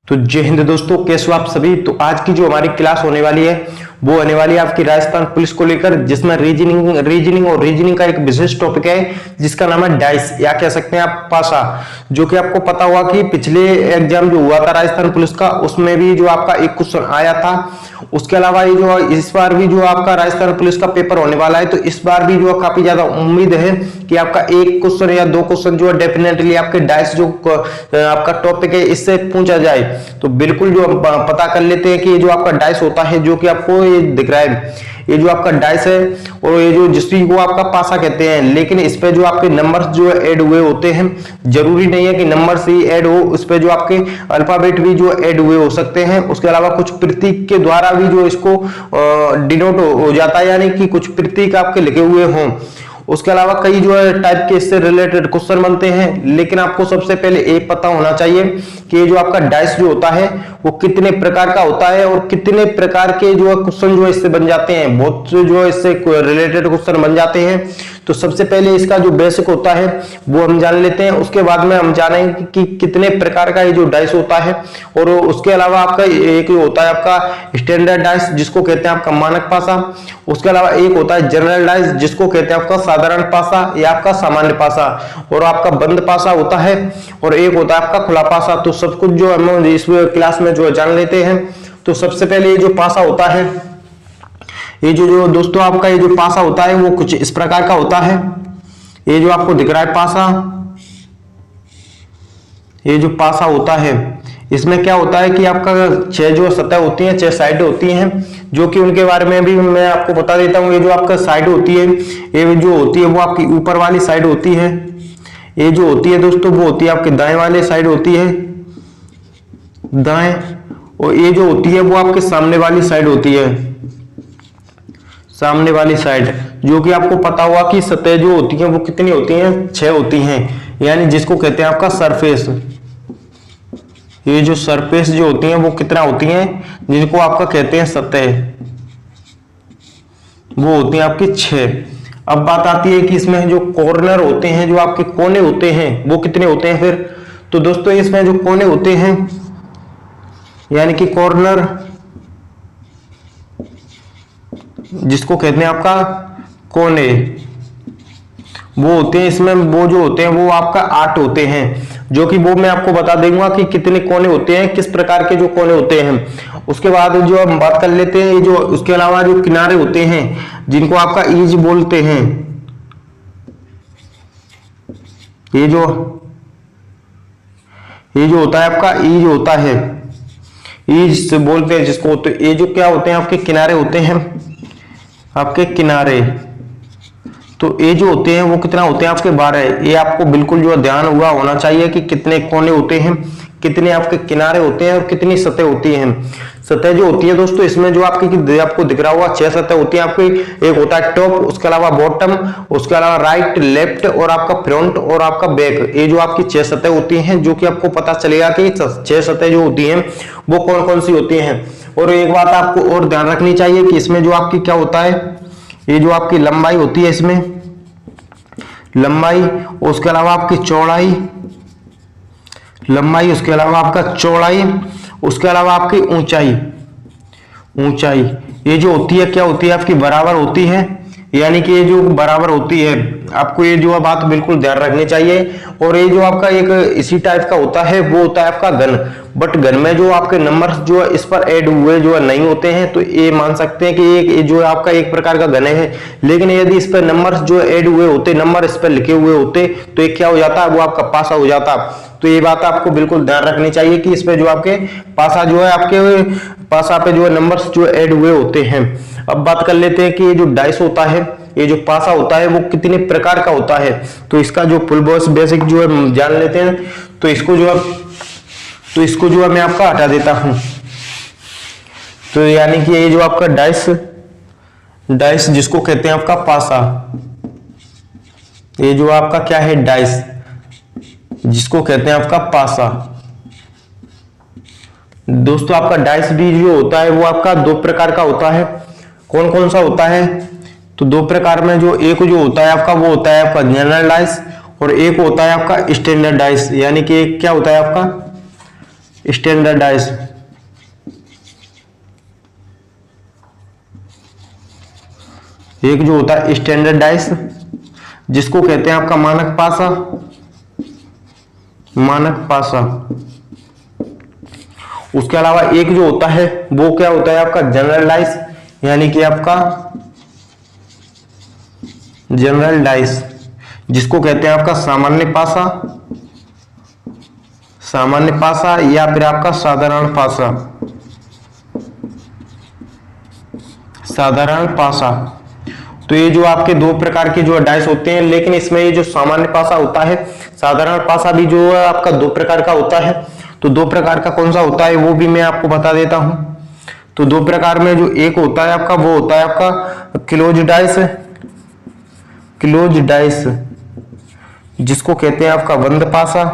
तो जय हिंद दोस्तों, कैसे हो आप सभी। तो आज की जो हमारी क्लास होने वाली है वो होने वाली है आपकी राजस्थान पुलिस को लेकर, जिसमें रीजनिंग का एक विशेष टॉपिक है जिसका नाम है डाइस या कह सकते हैं आप पासा। जो कि आपको पता होगा कि पिछले एग्जाम जो हुआ था राजस्थान पुलिस का, उसमें भी जो आपका एक क्वेश्चन आया था। उसके अलावा ये जो इस बार भी जो आपका राजस्थान पुलिस का पेपर होने वाला है, तो इस बार भी जो काफी ज्यादा उम्मीद है कि आपका एक क्वेश्चन या दो क्वेश्चन जो है डेफिनेटली आपके डाइस जो आपका टॉपिक है इससे पूछा जाए। तो बिल्कुल जो पता कर लेते हैं कि ये जो आपका डाइस होता है, जो कि आपको ये दिख रहा है, ये जो आपका डाइस है और ये जो जिसकी को आपका पासा कहते हैं। लेकिन इस पे जो आपके नंबर्स जो ऐड हुए होते हैं, जरूरी नहीं है कि नंबर्स ही ऐड हो, उस पे जो आपके अल्फाबेट भी जो ऐड हुए हो सकते हैं। उसके अलावा कुछ प्रतीक के द्वारा भी जो इसको डिनोट हो जाता है, यानी कि कुछ प्रतीक आपके लिखे हुए हों। उसके अलावा कई जो है टाइप के इससे रिलेटेड क्वेश्चन बनते हैं। लेकिन आपको सबसे पहले एक पता होना चाहिए कि ये जो आपका डाइस जो होता है वो कितने प्रकार का होता है और कितने प्रकार के जो क्वेश्चन जो इससे बन जाते हैं। बहुत से जो इससे रिलेटेड क्वेश्चन बन जाते हैं। तो सबसे पहले इसका जो बेसिक होता है वो हम जान लेते हैं। उसके बाद में हम जानेंगे कि कितने प्रकार का ये जो डाइस होता है। और उसके अलावा आपका एक होता है आपका स्टैंडर्ड डाइस, जिसको कहते हैं आपका मानक पासा। उसके अलावा एक होता है जनरल डाइस, जिसको कहते हैं आपका साधारण पासा या आपका सामान्य पासा। और आपका बंद पासा होता है और एक होता है आपका खुला पासा। तो सब कुछ जो हम इस क्लास में जो जान लेते हैं। तो सबसे पहले ये जो पासा होता है, ये जो दोस्तों आपका ये जो पासा होता है वो कुछ इस प्रकार का होता है। ये जो आपको दिख रहा है पासा, ये जो पासा होता है इसमें क्या होता है कि आपका 6 जो सतह होती हैं, 6 साइड होती हैं, जो कि उनके बारे में भी मैं आपको बता देता हूं। ये जो आपका साइड होती है, ये जो होती है वो आपकी ऊपर वाली साइड होती है। ये जो होती है दोस्तों वो होती है आपके दाएं वाले साइड होती है, दाएं। और ये जो होती है वो आपके सामने वाली साइड होती है, सामने वाली साइड। जो कि आपको पता होगा कि सतह जो होती है वो कितनी होती हैं, 6 होती हैं, यानी जिसको कहते हैं आपका सरफेस। ये जो सरफेस जो होती हैं वो कितना होती हैं, जिनको आपका कहते हैं सतह, वो होती हैं आपकी 6। अब बात आती है कि इसमें जो कॉर्नर होते हैं, जो आपके कोने होते हैं, वो कितने होते हैं फिर। तो दोस्तों इसमें जो कोने होते हैं, यानी कि कॉर्नर जिसको कहते हैं आपका कोने, वो होते हैं इसमें, वो जो होते हैं वो आपका 8 होते हैं। जो कि वो मैं आपको बता दूंगा कि कितने कोने होते हैं, किस प्रकार के जो कोने होते हैं। उसके बाद जो हम बात कर लेते हैं जो उसके अलावा जो किनारे होते हैं, जिनको आपका ईज बोलते हैं। ये जो होता है आपका ईज होता है, ईज से बोलते हैं जिसको। तो ये जो क्या होते हैं आपके किनारे होते हैं, आपके किनारे। तो ये जो होते हैं वो कितना होते हैं आपके 12। ये आपको बिल्कुल जो ध्यान हुआ होना चाहिए कि कितने कोने होते हैं, कितने आपके किनारे होते हैं और कितनी सतह होती हैं। सतह जो होती है दोस्तों इसमें जो आपको दिख रहा होगा 6 सतह होती है आपकी। एक होता है टॉप, उसके अलावा बॉटम, उसके अलावा राइट, लेफ्ट और आपका फ्रंट और आपका बैक। ये जो आपकी 6 सतह होती हैं, जो कि आपको पता चलेगा कि 6 सतह जो होती हैं वो कौन कौन सी होती हैं। और एक बात आपको और ध्यान रखनी चाहिए कि इसमें जो आपकी क्या होता है, ये जो आपकी लंबाई होती है, इसमें लंबाई, उसके अलावा आपकी चौड़ाई, लंबाई, उसके अलावा आपका चौड़ाई, उसके अलावा आपकी ऊंचाई, ऊंचाई ये जो होती है क्या होती है आपकी बराबर होती है। यानी कि ये जो बराबर होती है, आपको ये जो बात बिल्कुल ध्यान रखनी चाहिए। और ये जो आपका एक इसी टाइप का होता है वो होता है आपका घन। बट घन में जो आपके नंबर्स जो है इस पर ऐड हुए जो है नहीं होते हैं, तो ये मान सकते हैं कि एक जो आपका एक प्रकार का घन है। लेकिन यदि इस पर नंबर्स जो ऐड हुए होते, नंबर इस पर लिखे हुए होते, तो ये क्या हो जाता, वो आपका पासा हो जाता। तो ये बात आपको बिल्कुल ध्यान रखनी चाहिए कि इस पे जो आपके पासा जो है, आपके पासा पे जो है नंबर्स जो ऐड हुए होते हैं। अब बात कर लेते हैं कि ये जो डाइस होता है, ये जो पासा होता है वो कितने प्रकार का होता है। तो इसका जो फुल बेसिक जो है जान लेते हैं। तो इसको जो है मैं आपका हटा देता हूं। तो यानी कि ये जो आपका डाइस जिसको कहते हैं आपका पासा, ये जो आपका क्या है डाइस, जिसको कहते हैं आपका पासा। दोस्तों आपका डाइस भी जो होता है वो आपका 2 प्रकार का होता है। कौन कौन सा होता है, तो 2 प्रकार में जो एक जो होता है आपका वो होता है आपका जनरल डाइस और एक होता है आपका स्टैंडर्ड डाइस। यानी कि क्या होता है आपका स्टैंडर्डाइज, एक जो होता है स्टैंडर्डाइज जिसको कहते हैं आपका मानक पासा, मानक पासा। उसके अलावा एक जो होता है वो क्या होता है आपका जनरलाइज, यानी कि आपका जनरलाइज जिसको कहते हैं आपका सामान्य पासा, सामान्य पासा या फिर आपका साधारण पासा, साधारण पासा। तो ये जो आपके दो प्रकार के जो डाइस होते हैं, लेकिन इसमें ये जो सामान्य पासा होता है, साधारण पासा भी जो है आपका दो प्रकार का होता है। तो दो प्रकार का कौन सा होता है वो भी मैं आपको बता देता हूं। तो दो प्रकार में जो एक होता है आपका वो होता है आपका क्लोज डाइस, क्लोज डाइस जिसको कहते हैं आपका बंद पासा,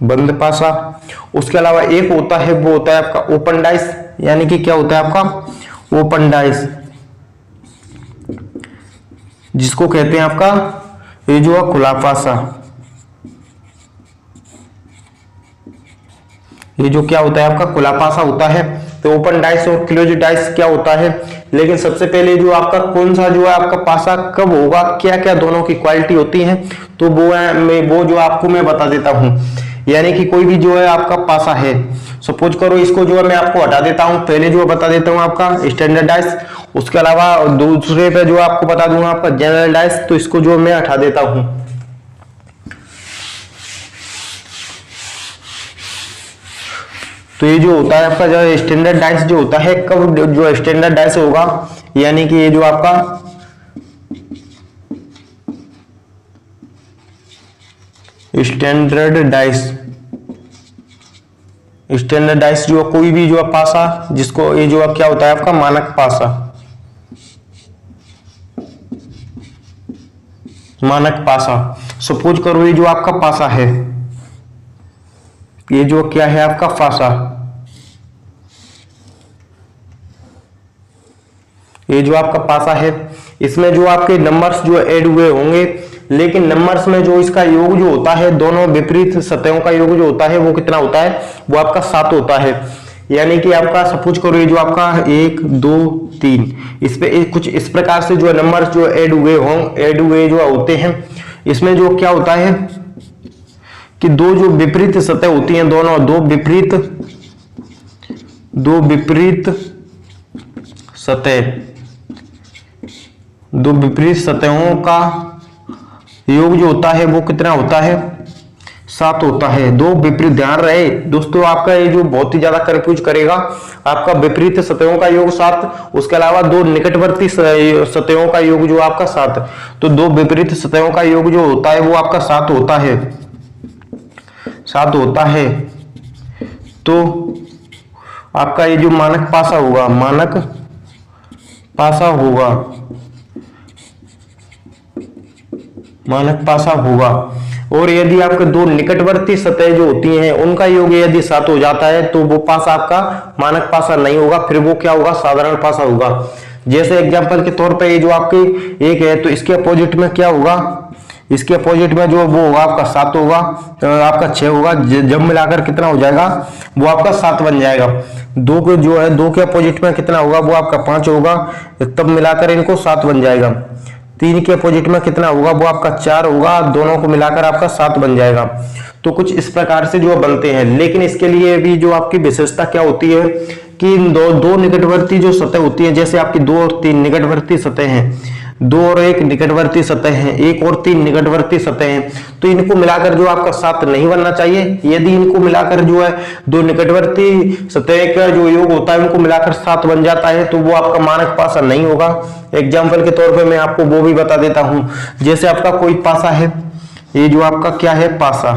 बंद पासा। उसके अलावा एक होता है वो होता है आपका ओपन डाइस, यानी कि क्या होता है आपका ओपन डाइस जिसको कहते हैं आपका ये जो है खुला पासा। ये जो क्या होता है आपका खुला पासा होता है। तो ओपन डाइस और क्लोज डाइस क्या होता है, लेकिन सबसे पहले जो आपका कौन सा जो है आपका पासा कब होगा, क्या क्या दोनों की क्वालिटी होती है, तो वो है वो जो आपको मैं बता देता हूं। यानी कि कोई भी जो है आपका पासा है, सपोज करो इसको जो है मैं आपको हटा देता हूं, पहले जो बता देता हूं आपका स्टैंडर्डाइज, उसके अलावा दूसरे पे जो आपको बता दूंगा आपका जनरलाइज। तो इसको जो मैं हटा देता हूं। तो ये जो होता है आपका जो स्टैंडर्डाइज जो होता है, कब जो स्टैंडर्डाइज होगा, यानी कि ये जो आपका स्टैंडर्डाइज, स्टैंडर्डाइज जो कोई भी जो पासा जिसको ये जो क्या होता है आपका मानक पासा, मानक पासा। सपोज करो ये जो आपका पासा है, ये जो क्या है आपका पासा, ये जो आपका पासा है, इसमें जो आपके नंबर्स जो ऐड हुए होंगे, लेकिन नंबर्स में जो इसका योग जो होता है, दोनों विपरीत सतहों का योग जो होता है वो कितना होता है, वो आपका 7 होता है। यानी कि आपका सपोज करो ये जो आपका 1 2 3 इस पे कुछ इस प्रकार से जो नंबर्स जो ऐड हुए जो होते हैं, इसमें जो क्या होता है कि दो जो विपरीत सतह होती हैं, दोनों दो विपरीत सतहों का योग जो होता है वो कितना होता है, 7 होता है। दो विपरीत, ध्यान रहे दोस्तों, आपका ये जो बहुत ही ज्यादा कंफ्यूज करेगा, आपका विपरीत सतहों का योग 7, उसके अलावा दो निकटवर्ती सतहों का योग जो आपका 7। तो दो विपरीत सतहों का योग जो होता है वो आपका 7 होता है, 7 होता है। तो आपका ये जो मानक पासा होगा, मानक पासा होगा, मानक पासा होगा। और यदि आपके दो निकटवर्ती सतह जो होती हैं उनका योग यदि 7 हो जाता है तो वो पासा आपका मानक पासा नहीं होगा, फिर वो क्या होगा, साधारण पासा होगा। जैसे एग्जांपल के तौर पे ये जो आपकी 1 है, तो इसके अपोजिट में क्या होगा, इसके अपोजिट में जो वो होगा आपका 7 होगा, आपका 6 होगा, जब मिलाकर कितना हो जाएगा, वो आपका 7 बन जाएगा। 2 के जो है 2 के अपोजिट में कितना होगा, वो आपका 5 होगा, तब मिलाकर इनको 7 बन जाएगा। 3 के अपोजिट में कितना होगा, वो आपका 4 होगा, दोनों को मिलाकर आपका 7 बन जाएगा। तो कुछ इस प्रकार से जो बनते हैं, लेकिन इसके लिए भी जो आपकी विशेषता क्या होती है कि दो निकटवर्ती जो सतह होती है, जैसे आपकी 2 और 3 निकटवर्ती सतह हैं, 2 और 1 निकटवर्ती सतह हैं, 1 और 3 निकटवर्ती सतह हैं, तो इनको मिलाकर जो आपका 7 नहीं बनना चाहिए। यदि इनको मिलाकर जो है दो निकटवर्ती सतह का जो योग होता है उनको मिलाकर 7 बन जाता है, तो वो आपका मानक पासा नहीं होगा। एग्जाम्पल के तौर पे मैं आपको वो भी बता देता हूं, जैसे आपका कोई पासा है, ये जो आपका क्या है पासा,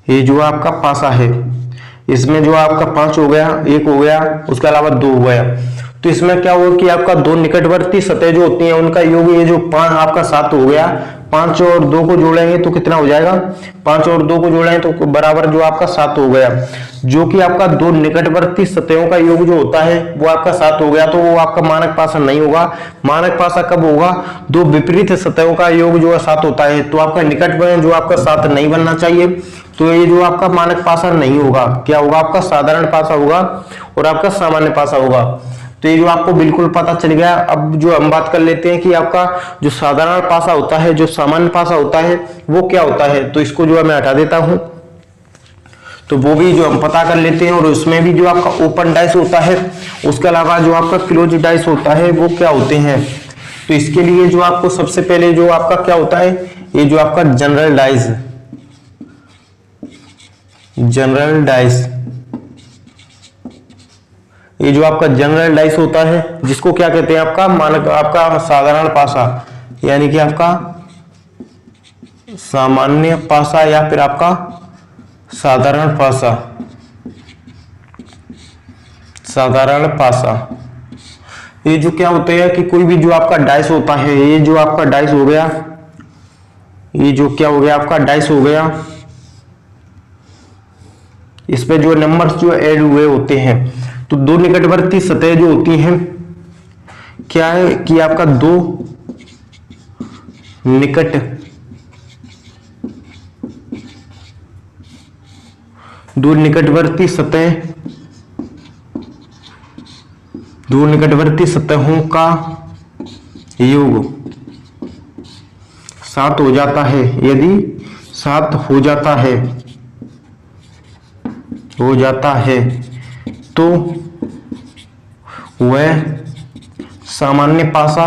ये जो आपका पासा है, इसमें जो आपका 5 हो गया, 1 हो गया, उसके अलावा 2 हो गया। तो इसमें क्या होगा कि आपका दो निकटवर्ती सतह जो होती हैं उनका योग, ये जो 5 आपका 7 हो गया, 5 और 2 को जोड़ेंगे तो कितना हो जाएगा, 5 और 2 को जोड़ेंगे तो बराबर जो आपका 7 हो गया, जो कि आपका दो निकटवर्ती सतहों का योग जो होता है वो आपका 7 हो गया। तो वो आपका मानक पासा नहीं होगा। मानक पासा कब होगा, दो विपरीत सतहों का योग जो है 7 होता है, तो आपका निकट में जो आपका 7 नहीं बनना चाहिए, तो ये जो आपका मानक पासा नहीं होगा, क्या होगा, आपका साधारण पासा होगा और आपका सामान्य पासा होगा। तो ये जो आपको बिल्कुल पता चल गया। अब जो हम बात कर लेते हैं कि आपका जो साधारण पासा होता है, जो सामान्य पासा होता है, वो क्या होता है। तो इसको जो है मैं हटा देता हूं, तो वो भी जो हम पता कर लेते हैं। और उसमें भी जो आपका ओपन डाइस होता है, उसके अलावा जो आपका क्लोज डाइस होता है वो क्या होते हैं। तो इसके लिए जो आपको सबसे पहले जो आपका क्या होता है, ये जो आपका जनरल डाइस, जनरल डाइस, ये जो आपका जनरल डाइस होता है, जिसको क्या कहते हैं, आपका मानक, आपका साधारण पासा, यानी कि आपका सामान्य पासा या फिर आपका साधारण पासा, साधारण पासा। ये जो क्या होता है कि कोई भी जो आपका डाइस होता है, ये जो आपका डाइस हो गया, ये जो क्या हो गया, आपका डाइस हो गया, इस पे जो नंबर्स जो ऐड हुए होते हैं, तो दो निकटवर्ती सतह जो होती हैं, क्या है कि आपका दो निकटवर्ती सतह, दो निकटवर्ती सतहों का योग 7 हो जाता है। यदि 7 हो जाता है तो वह सामान्य पासा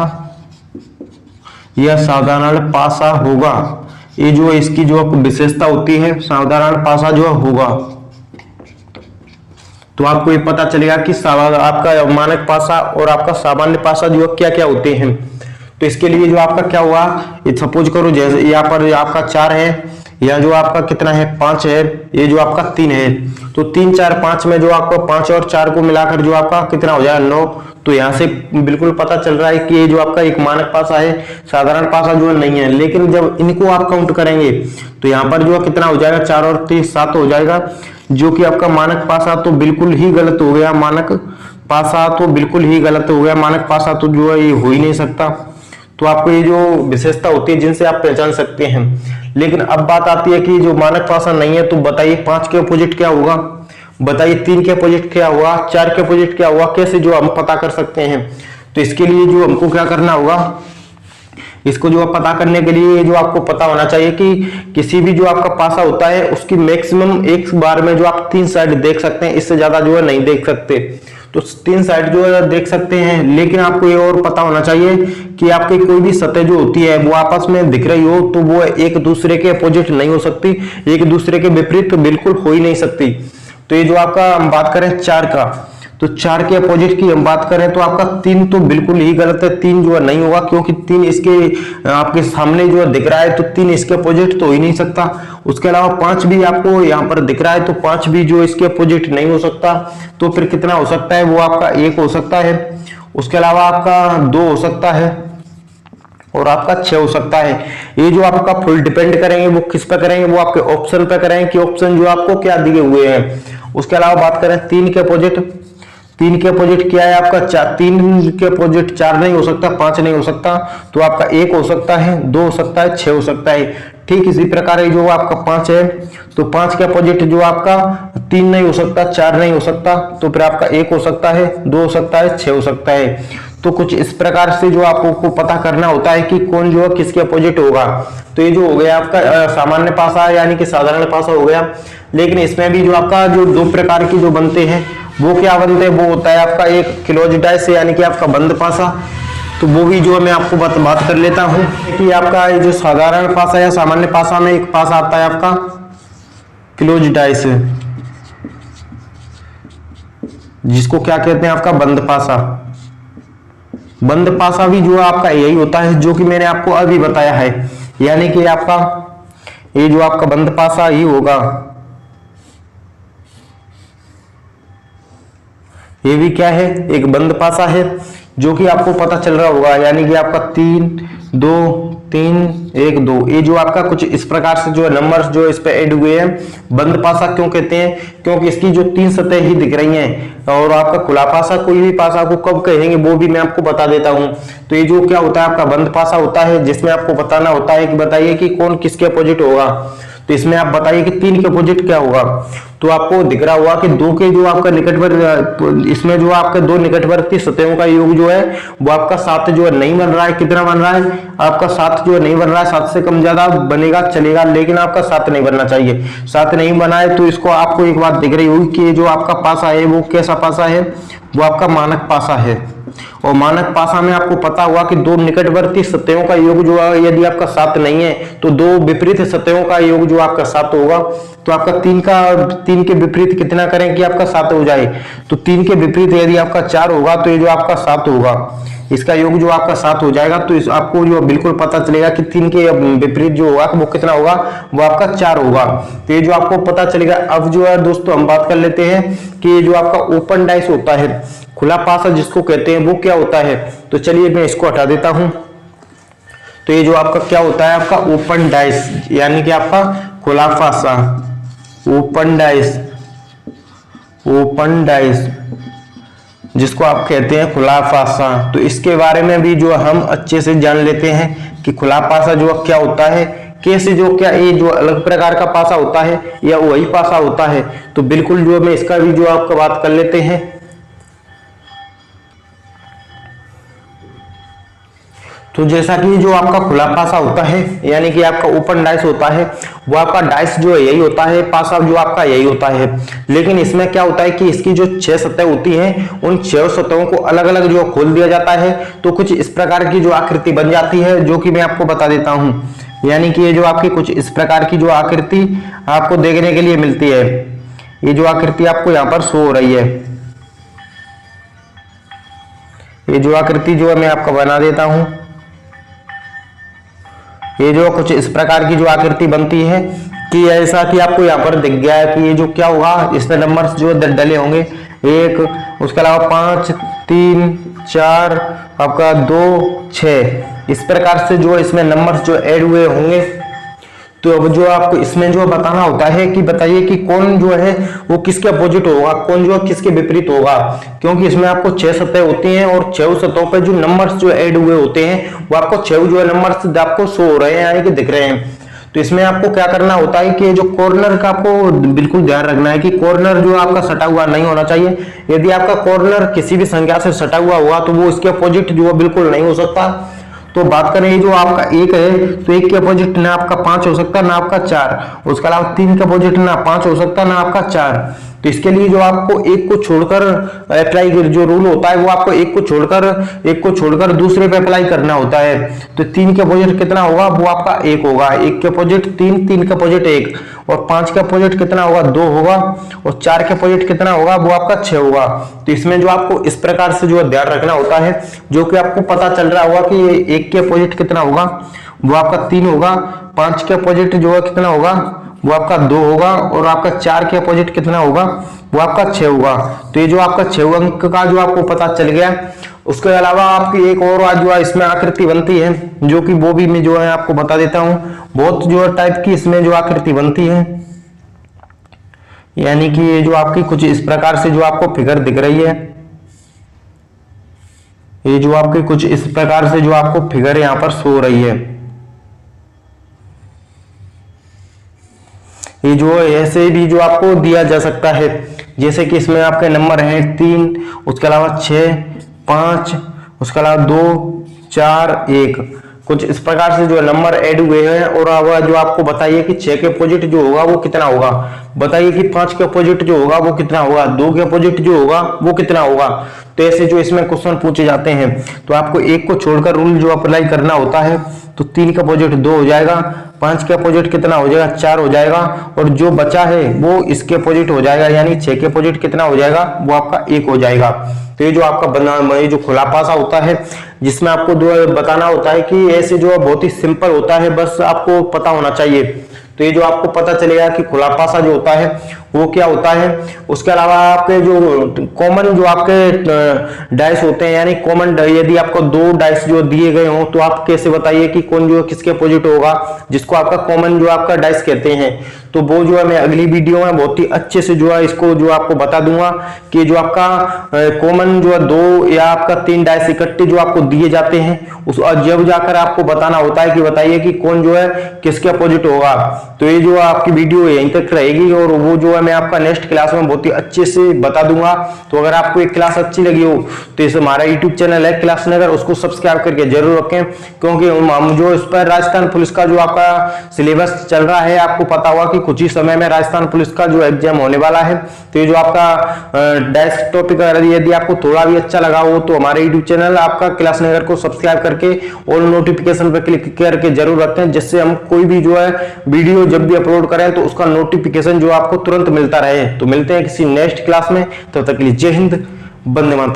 या साधारण पासा होगा। ये जो इसकी जो विशेषता होती है, साधारण पासा जो होगा। तो आपको ये पता चलेगा कि आपका मानक पासा और आपका सामान्य पासा जो क्या क्या होते हैं। तो इसके लिए जो आपका क्या हुआ, ये सपोज करो जैसे यहाँ पर आपका 4 है, या जो आपका कितना है 5 है, ये जो आपका 3 है, तो 3 4 5 में जो आपको 5 और 4 को मिलाकर जो आपका कितना हो जाएगा 9। तो यहाँ से बिल्कुल पता चल रहा है कि ये जो आपका एक मानक पासा है, साधारण पासा जो नहीं है। लेकिन जब इनको आप काउंट करेंगे तो यहाँ पर जो कितना हो जाएगा, 4 और 3 7 हो जाएगा, जो कि आपका मानक पासा तो बिल्कुल ही गलत हो गया। मानक पासा तो बिल्कुल ही गलत हो गया, मानक पासा तो जो है ये हो ही नहीं सकता। तो आपको ये जो विशेषता होती है जिनसे आप पहचान सकते हैं। लेकिन अब बात आती है कि जो मानक पासा नहीं है, तो बताइए 5 के अपोजिट क्या होगा, बताइए 3 के अपोजिट क्या हुआ, 4 के अपोजिट क्या हुआ, कैसे जो हम पता कर सकते हैं। तो इसके लिए जो हमको क्या करना होगा, इसको जो पता करने के लिए जो आपको पता होना चाहिए कि किसी भी जो आपका पासा होता है उसकी मैक्सिमम एक बार में जो आप 3 साइड देख सकते हैं, इससे ज्यादा जो है नहीं देख सकते। तो 3 साइड जो है देख सकते हैं, लेकिन आपको ये और पता होना चाहिए कि आपकी कोई भी सतह जो होती है वो आपस में दिख रही हो, तो वो एक दूसरे के अपोजिट नहीं हो सकती, एक दूसरे के विपरीत बिल्कुल हो ही नहीं सकती। तो ये जो आपका हम बात करें 4 का, तो 4 के अपोजिट की हम बात करें तो आपका 3 तो बिल्कुल ही गलत है, 3 जो है नहीं होगा, क्योंकि 3 इसके आपके सामने जो है दिख रहा है, तो 3 इसके अपोजिट तो हो ही नहीं सकता। उसके अलावा 5 भी आपको यहाँ पर दिख रहा है, तो 5 भी जो इसके अपोजिट नहीं हो सकता। तो फिर कितना हो सकता है, वो आपका 1 हो सकता है। उसके अलावा आपका 2 हो सकता है और आपका 6 हो सकता है। ये जो आपका फुल डिपेंड करेंगे वो किस पे करेंगे, वो आपके ऑप्शन पे करेंगे कि ऑप्शन जो आपको क्या दिए हुए हैं। उसके अलावा बात करें 3 के अपोजिट, 3 के अपोजिट क्या है आपका 4, 3 के अपोजिट 4 नहीं हो सकता, 5 नहीं हो सकता, तो आपका 1 हो सकता है, 2 हो सकता है, 6 हो सकता है। ठीक इसी प्रकार जो आपका 5 है, तो 5 के अपोजिट जो आपका 3 नहीं हो सकता, 4 नहीं हो सकता, तो फिर आपका 1 हो सकता है, 2 हो सकता है, 6 हो सकता है। तो कुछ इस प्रकार से जो आपको पता करना होता है कि कौन जो है किसके अपोजिट होगा। तो ये जो हो गया आपका सामान्य पासा यानी कि साधारण पासा हो गया। लेकिन इसमें भी जो आपका जो 2 प्रकार की जो बनते हैं, वो क्या बनते हैं, वो होता है आपका एक क्लोज डाइस यानी कि आपका बंद पासा। तो वो भी जो मैं आपको बात कर लेता हूं कि आपका ये जो साधारण पासा या सामान्य पासा में एक पासा आता है आपका क्लोज डाइस, जिसको क्या कहते हैं आपका बंद पासा। बंद पासा भी जो आपका यही होता है जो कि मैंने आपको अभी बताया है, यानी कि आपका ये जो आपका बंद पासा ही होगा, ये भी क्या है, एक बंद पासा है, जो कि आपको पता चल रहा होगा, यानी कि आपका 3 2 3 1 2, ये जो आपका कुछ इस प्रकार से जो नंबर्स जो इस पे ऐड हुए हैं। बंद पासा क्यों कहते हैं, क्योंकि इसकी जो 3 सतह ही दिख रही हैं। और आपका खुला पासा, कोई भी पासा को कब कहेंगे वो भी मैं आपको बता देता हूं। तो ये जो क्या होता है आपका बंद पासा होता है, जिसमें आपको बताना होता है कि बताइए कि कौन किसके अपोजिट होगा। तो इसमें आप बताइए कि 3 के अपोजिट क्या होगा। तो आपको दिख रहा होगा कि 2 के जो आपका निकटवर्ती, इसमें जो आपके 2 निकटवर्ती सतहों का योग जो है वो आपका 7 जो है नहीं बन रहा है। कितना बन रहा है आपका 7 जो है नहीं बन रहा है, 7 से कम ज्यादा बनेगा चलेगा, लेकिन आपका 7 नहीं बनना चाहिए। 7 नहीं बना है तो इसको आपको एक बात दिख रही होगी कि जो आपका पासा है वो कैसा पासा है, वो आपका मानक पासा है। और मानक पासा में आपको पता हुआ कि 2 निकटवर्ती सतहों का योग जो है यदि आपका 7 नहीं है तो 2 विपरीत सतहों का योग जो आपका 7 होगा। तो आपका 3 के विपरीत कितना करें कि आपका 7 हो जाए। तो 3 के विपरीत यदि आपका 4 होगा तो ये जो आपका 7 होगा, इसका योग जो आपका 7 हो जाएगा। तो इस आपको जो बिल्कुल पता चलेगा कि 3 के विपरीत जो होगा वो कितना होगा, वो आपका 4 होगा। तो ये जो आपको पता चलेगा। अब जो है दोस्तों हम बात कर लेते हैं कि ये जो आपका ओपन डाइस होता है, खुला पासा जिसको कहते हैं, वो क्या होता है। तो चलिए मैं इसको हटा देता हूं। तो ये जो आपका क्या होता है, आपका ओपन डाइस, यानी कि आपका खुला पासा, ओपन डाइस, ओपन डाइस जिसको आप कहते हैं खुला पासा। तो इसके बारे में भी जो हम अच्छे से जान लेते हैं कि खुला पासा जो क्या होता है, कैसे जो क्या ये जो अलग प्रकार का पासा होता है या वही पासा होता है। तो बिल्कुल जो मैं इसका भी जो आपका बात कर लेते हैं। तो जैसा कि जो आपका खुला पासा होता है, यानी कि आपका ओपन डाइस होता है, वो आपका डाइस जो है यही होता है, पासा जो आपका यही होता है। लेकिन इसमें क्या होता है कि इसकी जो 6 सतह होती हैं, उन 6 सतहों को अलग अलग जो खोल दिया जाता है, तो कुछ इस प्रकार की जो आकृति बन जाती है, जो कि मैं आपको बता देता हूं। यानी कि ये जो आपकी कुछ इस प्रकार की जो आकृति आपको देखने के लिए मिलती है, ये जो आकृति आपको यहाँ पर शो हो रही है, ये जो आकृति जो है मैं आपको बना देता हूं। ये जो कुछ इस प्रकार की जो आकृति बनती है कि ऐसा कि आपको यहाँ पर दिख गया है कि ये जो क्या होगा, इसमें नंबर्स जो डले होंगे 1, उसके अलावा 5 3 4 आपका 2 6, इस प्रकार से जो इसमें नंबर्स जो ऐड हुए होंगे। तो अब जो आपको इसमें जो बताना होता है कि बताइए कि कौन जो है वो किसके अपोजिट होगा, कौन जो है किसके विपरीत होगा। क्योंकि इसमें आपको 6 सतह होती हैं और 6 सतहों पे जो नंबर्स जो ऐड हुए होते हैं वो आपको 6 जो है नंबर्स आपको शो हो रहे हैं, यानी कि दिख रहे हैं। तो इसमें आपको क्या करना होता है कि जो कॉर्नर का आपको बिल्कुल ध्यान रखना है कि कॉर्नर जो आपका सटा हुआ नहीं होना चाहिए। यदि आपका कॉर्नर किसी भी संख्या से सटा हुआ होगा तो वो इसके अपोजिट जो बिल्कुल नहीं हो सकता। तो बात करें जो आपका 1 है, तो 1 के अपोजिट ना आपका 5 हो सकता ना आपका 4, उसके अलावा 3 के अपोजिट ना 5 हो सकता ना आपका 4। तो इसके लिए जो आपको एक को छोड़कर अप्लाई जो रूल होता है वो आपको एक को छोड़कर दूसरे पे अप्लाई करना होता है। तो 3 के अपोजिट कितना होगा, वो आपका 1 होगा, 1 के अपोजिट 3, 3 के अपोजिट 1, और 5 के अपोजिट कितना होगा 2 होगा, और 4 के अपोजिट कितना होगा, वो आपका 6 होगा। तो इसमें जो आपको इस प्रकार से जो ध्यान रखना होता है, जो कि आपको पता चल रहा होगा कि 1 के अपोजिट कितना होगा, वो आपका 3 होगा, 5 के अपोजिट जो है कितना होगा, वो आपका 2 होगा, और आपका 4 के अपोजिट कितना होगा, वो आपका 6 होगा। तो ये जो आपका 6 अंक का जो आपको पता चल गया। उसके अलावा आपकी एक और जो है इसमें आकृति बनती है, जो कि वो भी मैं जो है आपको बता देता हूं। बहुत जो है टाइप की इसमें जो आकृति बनती है, यानी कि ये जो आपकी कुछ इस प्रकार से जो आपको फिगर दिख रही है, ये जो आपकी कुछ इस प्रकार से जो आपको फिगर यहां पर सो रही है, ये जो ऐसे भी जो आपको दिया जा सकता है। जैसे कि इसमें आपके नंबर हैं 3, उसके अलावा 6 5, उसके अलावा 2 4 1, कुछ इस प्रकार से जो नंबर ऐड हुए हैं। और अब जो आपको बताइए कि 6 के अपोजिट जो होगा वो कितना होगा, बताइए कि 5 के अपोजिट जो होगा वो कितना होगा, 2 के अपोजिट जो होगा वो कितना होगा। तो ऐसे जो इसमें क्वेश्चन पूछे जाते हैं, तो आपको एक को छोड़कर रूल जो अप्लाई करना होता है। तो 3 का अपोजिट 2 हो जाएगा, 5 के अपोजिट कितना हो जाएगा, 4 हो जाएगा, और जो बचा है वो इसके अपोजिट हो जाएगा, यानी 6 के अपोजिट कितना हो जाएगा, वो आपका 1 हो जाएगा। तो ये जो आपका ये जो खुला पासा होता है, जिसमें आपको बताना होता है कि ऐसे जो बहुत ही सिंपल होता है, बस आपको पता होना चाहिए। तो ये जो आपको पता चलेगा कि खुला पासा जो होता है वो क्या होता है। उसके अलावा आपके जो कॉमन जो आपके डाइस होते हैं, यानी कॉमन, यदि आपको 2 डाइस जो दिए गए हों तो आप कैसे बताइए कि कौन जो किसके अपोजिट होगा, जिसको आपका कॉमन जो आपका डाइस कहते हैं। तो वो जो है मैं अगली वीडियो में बहुत ही अच्छे से जो है इसको जो आपको बता दूंगा कि जो आपका कॉमन जो है 2 या आपका 3 डाइस इकट्ठे जो आपको दिए जाते हैं, उस जब जाकर आपको बताना होता है कि बताइए कि कौन जो है किसके अपोजिट होगा। तो ये जो आपकी वीडियो यहीं तक रहेगी और वो जो है मैं आपका नेक्स्ट क्लास में बहुत ही अच्छे से बता दूंगा। तो अगर आपको एक क्लास अच्छी लगी हो तो इस हमारा यूट्यूब चैनल है क्लास नगर, उसको सब्सक्राइब करके जरूर रखें, क्योंकि हम जो इस पर राजस्थान पुलिस का जो आपका सिलेबस चल रहा है, आपको पता होगा कि कुछ ही समय में राजस्थान पुलिस का जो एग्जाम होने वाला है। तो ये जो आपका डेस्क टॉपिक यदि आपको थोड़ा भी अच्छा लगा हो तो हमारे यूट्यूब चैनल आपका क्लास नगर को सब्सक्राइब करके और नोटिफिकेशन पर क्लिक करके जरूर रखें, जिससे हम कोई भी जो है वीडियो जब भी अपलोड करें तो उसका नोटिफिकेशन जो आपको तुरंत मिलता रहे। तो मिलते हैं किसी नेक्स्ट क्लास में, तब तक के लिए जय हिंद, वंदे मातरम।